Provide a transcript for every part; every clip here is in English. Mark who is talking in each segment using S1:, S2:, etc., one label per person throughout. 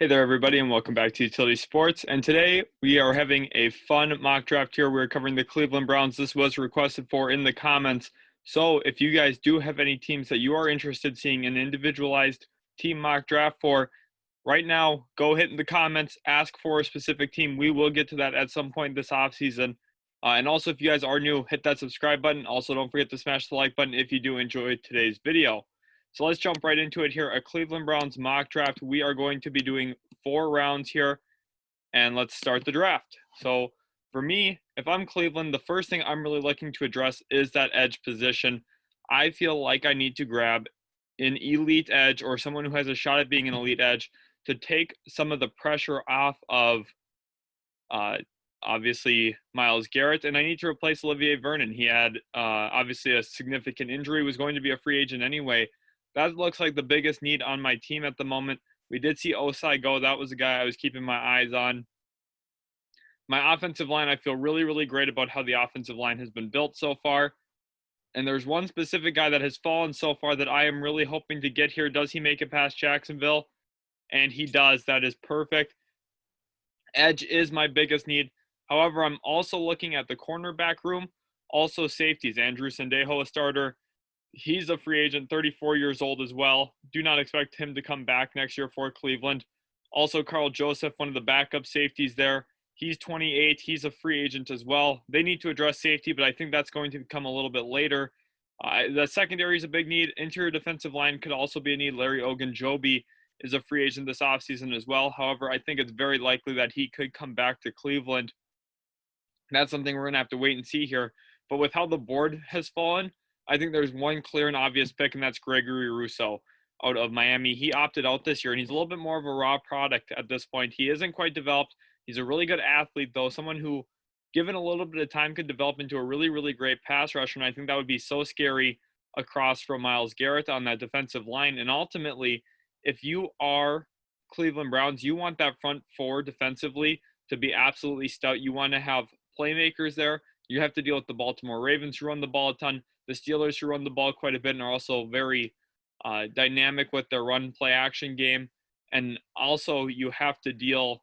S1: Hey there, everybody, and welcome back to Utility Sports. And today we are having a fun mock draft here. We're covering the Cleveland Browns. This was requested for in the comments. So if you guys do have any teams that you are interested in seeing an individualized team mock draft for, right now, go hit in the comments, ask for a specific team. We will get to that at some point this offseason. And also, if you guys are new, hit that subscribe button. Also, don't forget to smash the like button if you do enjoy today's video. So let's jump right into it here. A Cleveland Browns mock draft. We are going to be doing 4 rounds here, and let's start the draft. So for me, if I'm Cleveland, the first thing I'm really looking to address is that edge position. I feel like I need to grab an elite edge or someone who has a shot at being an elite edge to take some of the pressure off of uh, obviously Myles Garrett, and I need to replace Olivier Vernon. He had obviously a significant injury, was going to be a free agent anyway. That looks like the biggest need on my team at the moment. We did see Osai go. That was a guy I was keeping my eyes on. My offensive line, I feel really, really great about how the offensive line has been built so far. And there's one specific guy that has fallen so far that I am really hoping to get here. Does he make it past Jacksonville? And he does. That is perfect. Edge is my biggest need. However, I'm also looking at the cornerback room, also safeties. Andrew Sendejo, a starter. He's a free agent, 34 years old as well. Do not expect him to come back next year for Cleveland. Also, Carl Joseph, one of the backup safeties there. He's 28. He's a free agent as well. They need to address safety, but I think that's going to come a little bit later. The secondary is a big need. Interior defensive line could also be a need. Larry Ogunjobi is a free agent this offseason as well. However, I think it's very likely that he could come back to Cleveland. That's something we're going to have to wait and see here. But with how the board has fallen, I think there's one clear and obvious pick, and that's Gregory Rousseau out of Miami. He opted out this year, and he's a little bit more of a raw product at this point. He isn't quite developed. He's a really good athlete, though, someone who, given a little bit of time, could develop into a really, really great pass rusher, and I think that would be so scary across from Myles Garrett on that defensive line. And ultimately, if you are Cleveland Browns, you want that front four defensively to be absolutely stout. You want to have playmakers there. You have to deal with the Baltimore Ravens, who run the ball a ton, the Steelers, who run the ball quite a bit and are also very dynamic with their run play action game. And also, you have to deal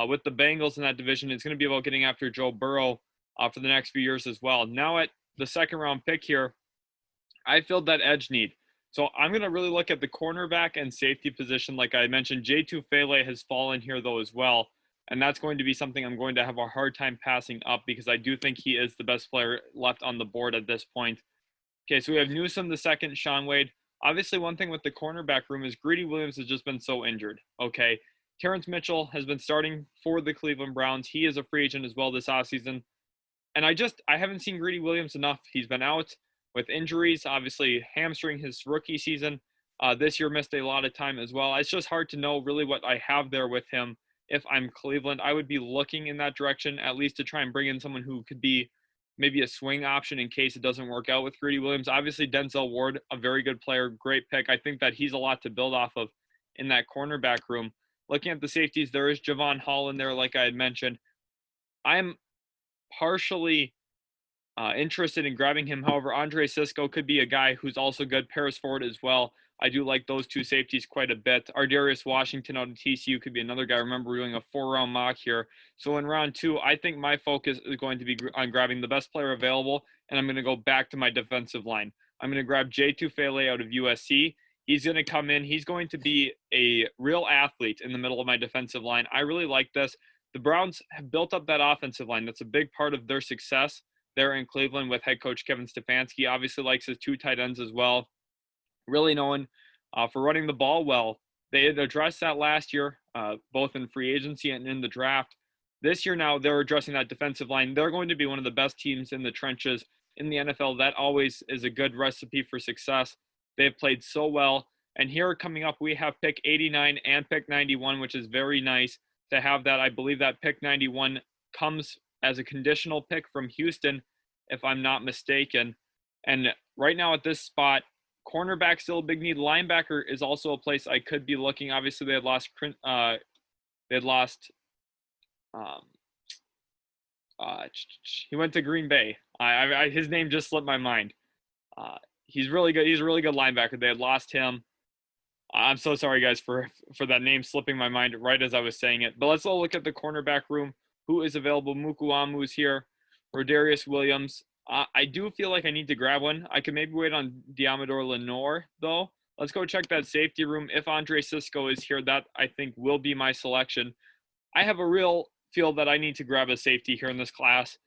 S1: with the Bengals in that division. It's going to be about getting after Joe Burrow for the next few years as well. Now, at the second round pick here, I filled that edge need. So I'm going to really look at the cornerback and safety position. Like I mentioned, Jay Tufele has fallen here, though, as well. And that's going to be something I'm going to have a hard time passing up because I do think he is the best player left on the board at this point. Okay, so we have Newsome the second, Shaun Wade. Obviously, one thing with the cornerback room is Greedy Williams has just been so injured. Okay, Terrence Mitchell has been starting for the Cleveland Browns. He is a free agent as well this offseason. And I haven't seen Greedy Williams enough. He's been out with injuries, obviously hamstring his rookie season. This year missed a lot of time as well. It's just hard to know really what I have there with him. If I'm Cleveland, I would be looking in that direction, at least to try and bring in someone who could be maybe a swing option in case it doesn't work out with Greedy Williams. Obviously, Denzel Ward, a very good player, great pick. I think that he's a lot to build off of in that cornerback room. Looking at the safeties, there is Javon Hall in there, like I had mentioned. I'm partially interested in grabbing him. However, Andre Cisco could be a guy who's also good. Paris Ford as well. I do like those two safeties quite a bit. Ardarius Washington out of TCU could be another guy. Remember, we're doing a 4-round mock here. So in round 2, I think my focus is going to be on grabbing the best player available, and I'm going to go back to my defensive line. I'm going to grab Jay Tufele out of USC. He's going to come in. He's going to be a real athlete in the middle of my defensive line. I really like this. The Browns have built up that offensive line. That's a big part of their success there in Cleveland with head coach Kevin Stefanski. Obviously likes his 2 tight ends as well. Really known for running the ball well. They had addressed that last year, both in free agency and in the draft. This year now, they're addressing that defensive line. They're going to be one of the best teams in the trenches in the NFL. That always is a good recipe for success. They've played so well. And here coming up, we have pick 89 and pick 91, which is very nice to have that. I believe that pick 91 comes as a conditional pick from Houston, if I'm not mistaken. And right now at this spot, cornerback still a big need. Linebacker is also a place I could be looking. Obviously, they had lost. Um, he went to Green Bay. His name just slipped my mind. He's really good. He's a really good linebacker. They had lost him. I'm so sorry, guys, for that name slipping my mind right as I was saying it. But let's all look at the cornerback room. Who is available? Mukuamu is here. Rodarius Williams. I do feel like I need to grab one. I could maybe wait on Diamador Lenore, though. Let's go check that safety room. If Andre Cisco is here, that I think will be my selection. I have a real feel that I need to grab a safety here in this class.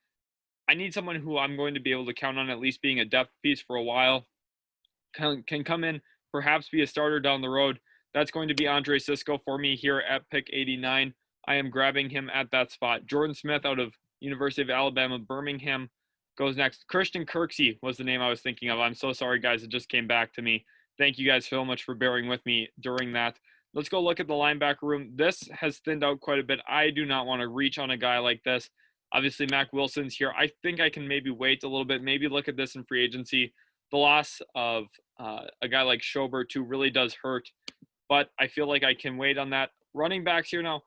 S1: I need someone who I'm going to be able to count on at least being a depth piece for a while. Can come in, perhaps be a starter down the road. That's going to be Andre Cisco for me here at pick 89. I am grabbing him at that spot. Jordan Smith out of University of Alabama, Birmingham goes next. Christian Kirksey was the name I was thinking of. I'm so sorry, guys. It just came back to me. Thank you guys so much for bearing with me during that. Let's go look at the linebacker room. This has thinned out quite a bit. I do not want to reach on a guy like this. Obviously, Mac Wilson's here. I think I can maybe wait a little bit, maybe look at this in free agency. The loss of a guy like Schobert too really does hurt, but I feel like I can wait on that. Running backs here now,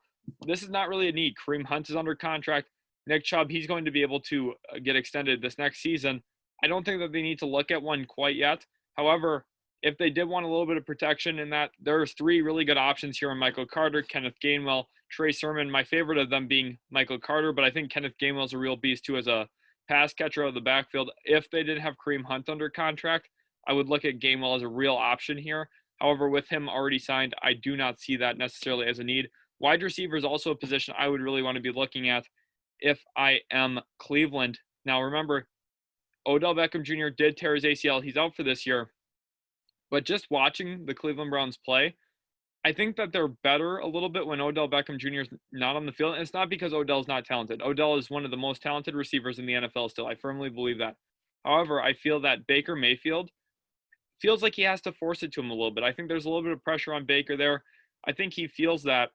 S1: this is not really a need. Kareem Hunt is under contract. Nick Chubb, he's going to be able to get extended this next season. I don't think that they need to look at one quite yet. However, if they did want a little bit of protection in that, there's three really good options here in Michael Carter, Kenneth Gainwell, Trey Sermon. My favorite of them being Michael Carter, but I think Kenneth Gainwell's a real beast too as a pass catcher out of the backfield. If they didn't have Kareem Hunt under contract, I would look at Gainwell as a real option here. However, with him already signed, I do not see that necessarily as a need. Wide receiver is also a position I would really want to be looking at if I am Cleveland. Now, remember, Odell Beckham Jr. did tear his ACL. He's out for this year. But just watching the Cleveland Browns play, I think that they're better a little bit when Odell Beckham Jr. is not on the field. And it's not because Odell's not talented. Odell is one of the most talented receivers in the NFL still. I firmly believe that. However, I feel that Baker Mayfield feels like he has to force it to him a little bit. I think there's a little bit of pressure on Baker there. I think he feels that.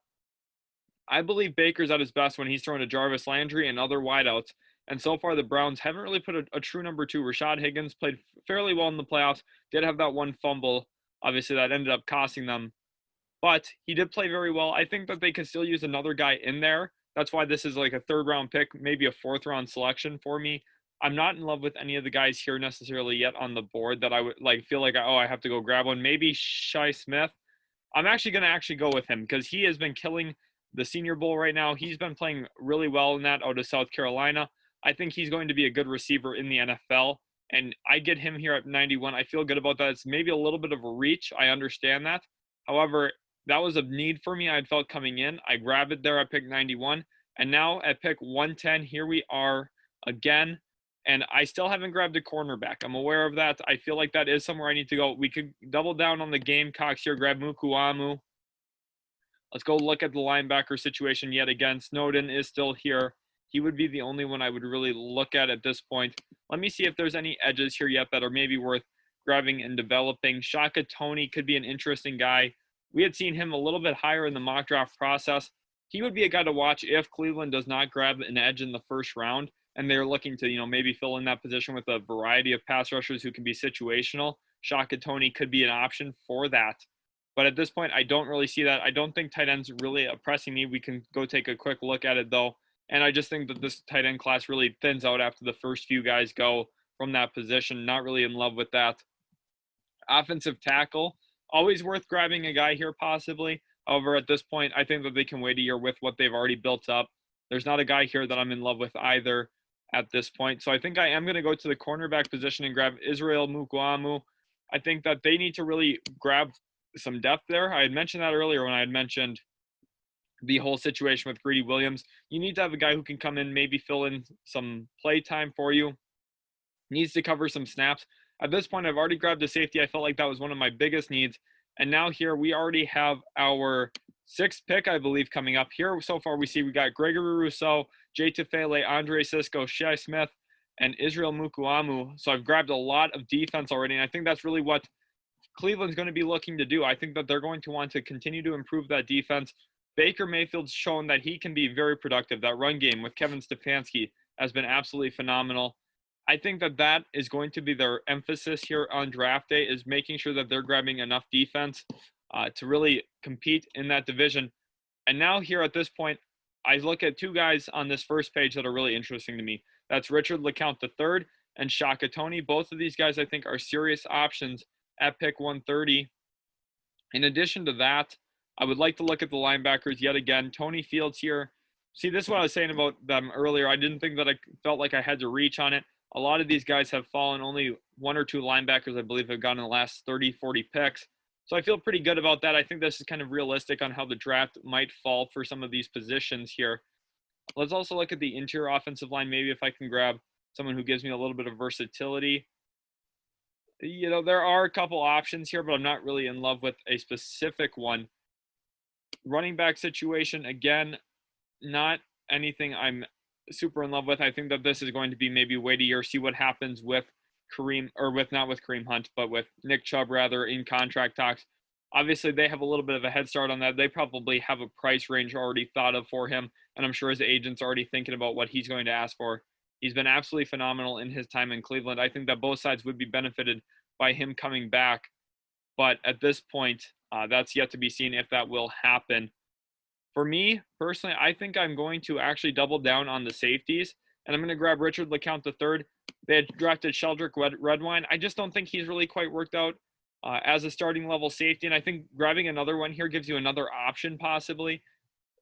S1: I believe Baker's at his best when he's throwing to Jarvis Landry and other wideouts. And so far, the Browns haven't really put a true number two. Rashad Higgins played fairly well in the playoffs, did have that one fumble, obviously, that ended up costing them. But he did play very well. I think that they could still use another guy in there. That's why this is like a third round pick, maybe a fourth round selection for me. I'm not in love with any of the guys here necessarily yet on the board that I would like feel like, oh, I have to go grab one. Maybe Shi Smith. I'm actually going to go with him because he has been killing the Senior Bowl right now. He's been playing really well in that out of South Carolina. I think he's going to be a good receiver in the NFL. And I get him here at 91. I feel good about that. It's maybe a little bit of a reach. I understand that. However, that was a need for me. I felt coming in. I grabbed it there at pick 91. And now at pick 110, here we are again. And I still haven't grabbed a cornerback. I'm aware of that. I feel like that is somewhere I need to go. We could double down on the Gamecocks here, grab Mukuamu. Let's go look at the linebacker situation yet again. Snowden is still here. He would be the only one I would really look at this point. Let me see if there's any edges here yet that are maybe worth grabbing and developing. Shaka Toney could be an interesting guy. We had seen him a little bit higher in the mock draft process. He would be a guy to watch if Cleveland does not grab an edge in the first round and they're looking to, maybe fill in that position with a variety of pass rushers who can be situational. Shaka Toney could be an option for that. But at this point, I don't really see that. I don't think tight end's really a pressing need. We can go take a quick look at it, though. And I just think that this tight end class really thins out after the first few guys go from that position. Not really in love with that. Offensive tackle, always worth grabbing a guy here possibly. However, at this point, I think that they can wait a year with what they've already built up. There's not a guy here that I'm in love with either at this point. So I think I am going to go to the cornerback position and grab Israel Mukuamu. I think that they need to really grab some depth there. I had mentioned that earlier when I had mentioned the whole situation with Greedy Williams. You need to have a guy who can come in, maybe fill in some play time for you. Needs to cover some snaps. At this point, I've already grabbed a safety. I felt like that was one of my biggest needs. And now here we already have our sixth pick, I believe, coming up. Here so far we see we got Gregory Rousseau, Jay Tufele, Andre Cisco, Shi Smith, and Israel Mukuamu. So I've grabbed a lot of defense already, and I think that's really what Cleveland's going to be looking to do. I think that they're going to want to continue to improve that defense. Baker Mayfield's shown that he can be very productive. That run game with Kevin Stefanski has been absolutely phenomenal. I think that that is going to be their emphasis here on draft day, is making sure that they're grabbing enough defense to really compete in that division. And now here at this point, I look at two guys on this first page that are really interesting to me. That's Richard LeCounte III and Shaka Toney. Both of these guys I think are serious options at pick 130. In addition to that, I would like to look at the linebackers yet again. Tony Fields here. See, this is what I was saying about them earlier. I didn't think that I felt like I had to reach on it. A lot of these guys have fallen. Only one or two linebackers, I believe, have gone in the last 30, 40 picks. So I feel pretty good about that. I think this is kind of realistic on how the draft might fall for some of these positions here. Let's also look at the interior offensive line. Maybe if I can grab someone who gives me a little bit of versatility. There are a couple options here, but I'm not really in love with a specific one. Running back situation, again, not anything I'm super in love with. I think that this is going to be maybe wait a year, see what happens with Kareem, or not with Kareem Hunt, but with Nick Chubb rather in contract talks. Obviously, they have a little bit of a head start on that. They probably have a price range already thought of for him, and I'm sure his agent's already thinking about what he's going to ask for. He's been absolutely phenomenal in his time in Cleveland. I think that both sides would be benefited by him coming back, but at this point, that's yet to be seen if that will happen. For me, personally, I think I'm going to actually double down on the safeties, and I'm going to grab Richard LeCounte III. They had drafted Sheldrick Redwine. I just don't think he's really quite worked out as a starting level safety, and I think grabbing another one here gives you another option possibly.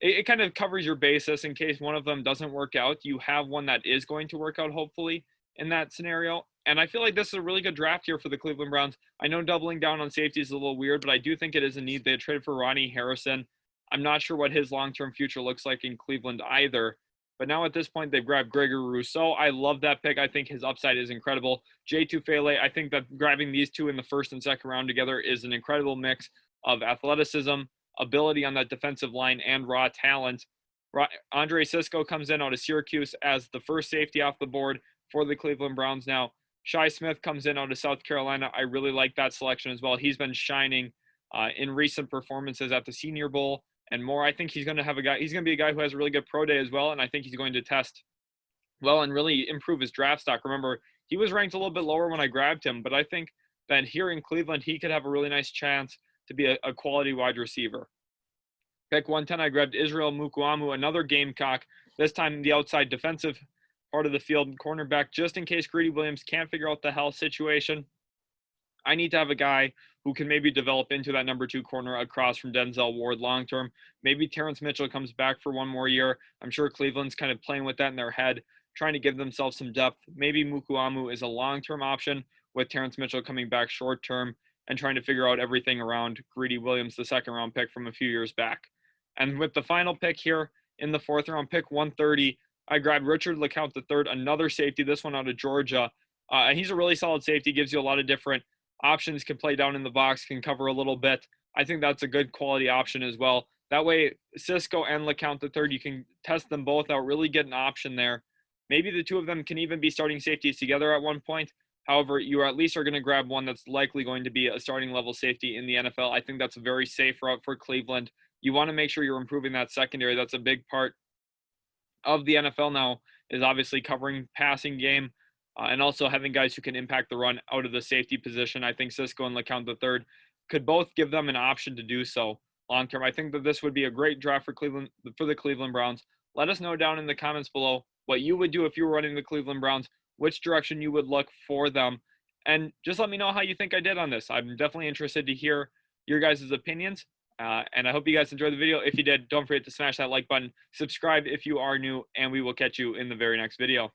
S1: It kind of covers your basis in case one of them doesn't work out. You have one that is going to work out, hopefully, in that scenario. And I feel like this is a really good draft here for the Cleveland Browns. I know doubling down on safety is a little weird, but I do think it is a need. They had traded for Ronnie Harrison. I'm not sure what his long-term future looks like in Cleveland either. But now at this point, they've grabbed Gregory Rousseau. I love that pick. I think his upside is incredible. Jay Tufele, I think that grabbing these two in the first and second round together is an incredible mix of athleticism, ability on that defensive line, and raw talent. Andre Cisco comes in out of Syracuse as the first safety off the board for the Cleveland Browns now. Shi Smith comes in out of South Carolina. I really like that selection as well. He's been shining in recent performances at the Senior Bowl and more. I think he's going to be a guy who has a really good pro day as well, and I think he's going to test well and really improve his draft stock. Remember, he was ranked a little bit lower when I grabbed him, but I think that here in Cleveland, he could have a really nice chance to be a quality wide receiver. Pick 110, I grabbed Israel Mukuamu, another Gamecock, this time the outside defensive part of the field, cornerback, just in case Greedy Williams can't figure out the health situation. I need to have a guy who can maybe develop into that number 2 corner across from Denzel Ward long term. Maybe Terrence Mitchell comes back for one more year. I'm sure Cleveland's kind of playing with that in their head, trying to give themselves some depth. Maybe Mukuamu is a long-term option with Terrence Mitchell coming back short-term and trying to figure out everything around Greedy Williams, the second-round pick from a few years back. And with the final pick here in the 4th round, pick 130, I grabbed Richard LeCounte III, another safety, this one out of Georgia. He's a really solid safety, gives you a lot of different options, can play down in the box, can cover a little bit. I think that's a good quality option as well. That way, Cisco and LeCounte III, you can test them both out, really get an option there. Maybe the two of them can even be starting safeties together at one point. However, you at least are going to grab one that's likely going to be a starting level safety in the NFL. I think that's a very safe route for Cleveland. You want to make sure you're improving that secondary. That's a big part of the NFL now, is obviously covering passing game and also having guys who can impact the run out of the safety position. I think Cisco and LeCounte III could both give them an option to do so long term. I think that this would be a great draft for the Cleveland Browns. Let us know down in the comments below what you would do if you were running the Cleveland Browns, which direction you would look for them, and just let me know how you think I did on this. I'm definitely interested to hear your guys' opinions. And I hope you guys enjoyed the video. If you did, don't forget to smash that like button, subscribe if you are new, and we will catch you in the very next video.